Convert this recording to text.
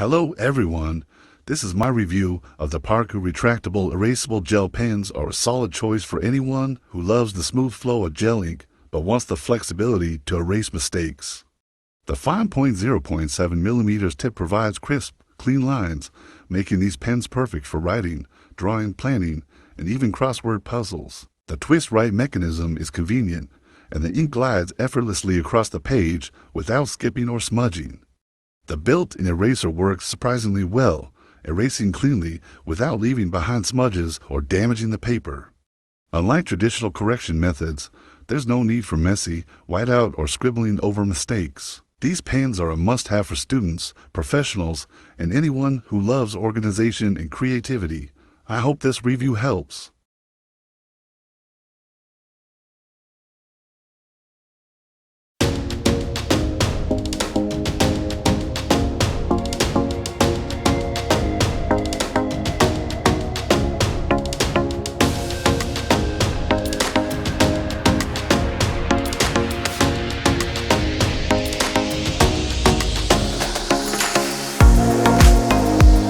Hello everyone, this is my review of the ParKoo Retractable Erasable Gel Pens are a solid choice for anyone who loves the smooth flow of gel ink but wants the flexibility to erase mistakes. The fine 0.7mm tip provides crisp, clean lines, making these pens perfect for writing, drawing, planning, and even crossword puzzles. The twist-right mechanism is convenient, and the ink glides effortlessly across the page without skipping or smudging. The built-in eraser works surprisingly well, erasing cleanly without leaving behind smudges or damaging the paper. Unlike traditional correction methods, there's no need for messy, whiteout, or scribbling over mistakes. These pens are a must-have for students, professionals, and anyone who loves organization and creativity. I hope this review helps.